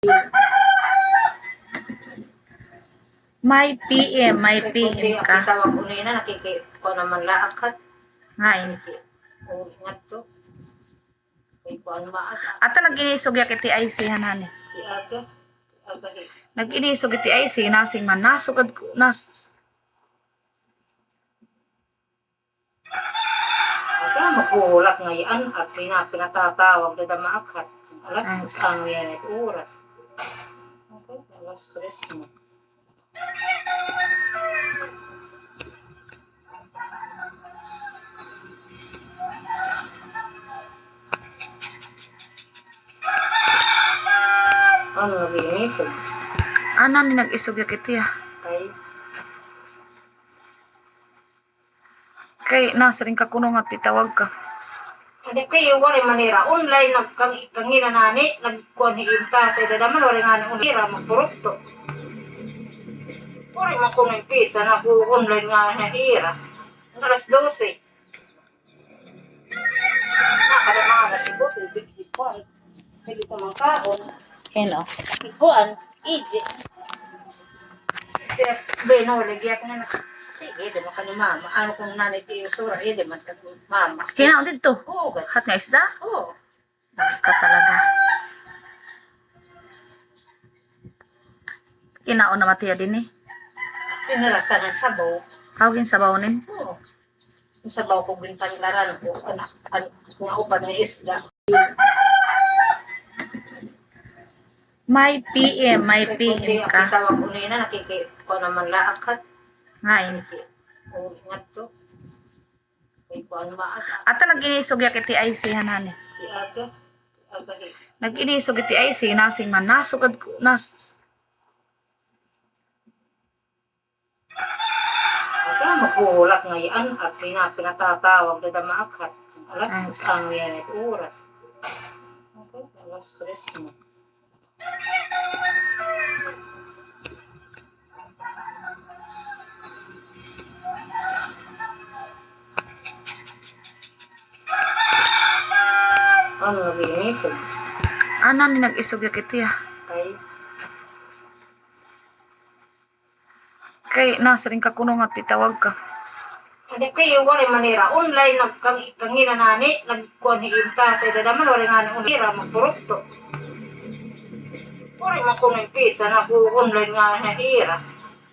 May PM ka. Tawag ko nina, nakikita ko naman laakat. Ngayon. Ingat to. May kuan maat. Ata nag-inisog ya kiti IC hanan. Iaga. Abali. Nag-inisog kiti IC nasing man nasugad ko nas. Ata makulak ngayon at pinatatawag na maakat. Alas ano yan ito oras. Okay, alas 3 mo. Ano naginisog? Ano ni nag-isog ya kiti ya? Kay nasa rin ka kuno nga titawag ka. Hindi kayo wala manira. Online kangina nani, nagkuhan ni tatay dadaman wala nga ni unira, magpurukto. Wala man ko ng pita na po online nga na ira. Alas 12. Nakadama na si Bote, ikuan. Hindi ko mang kaon. Heno. Ikuan, iji. Kaya, beno, lagyan ko na sige, di ka ni mama. Ano kung nanay tiyo sura, di man ka mama. Hinaon dito. Oo, Hat nga isda? Oo. Ka talaga. Kinaon na matiya din eh. Pinarasan ng sabaw. Kawin sa bawnin. Oo. Yung sabaw ko bintanglaran ko, nga upan ng isda. May PM ka. Tawag ko nina, nakikita ko naman laakat. Ngayon. Oo, ingat to. May kuan maat. Ata nag-inisog ya kiti IC hanan. Iaga. Abali. Nag-inisog kiti IC nasing man nasugad ko nas. Ata makulak ngayon at pinatatawag na maakat. Alas ano yan ito oras. Okay, alas 3 mo. Ano naginisog? Ano ni nag-isog ya kiti ya? Kay nasa rin ka kuno nga titawag ka. Hindi kayo wala manira. Online kangina nani, nagkuhan ni tatay dadaman wala nga ni unira, magpurukto. Wala man ko ng pita na po online nga na ira.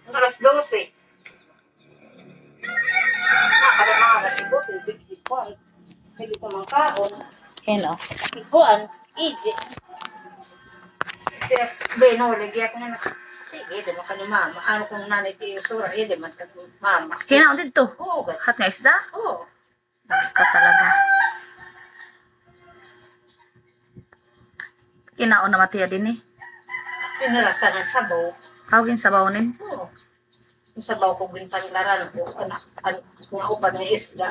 Alas 12. Nakadama na si Bote, ikuan. Hindi ko mang kaon. Heno. Ikuan, iji. Kaya, beno, lagyan ko na sige, di ka ni mama. Ano kung nanay tiyo sura, di man ka mama. Hinaon dito. Oo, Hat nga isda? oo. Ka talaga. Kinaon na matiya din eh. Pinarasan ng sabaw. Kawin sa bawnin. Oo. Yung sabaw ko bintanglaran ko, nga upan ng isda.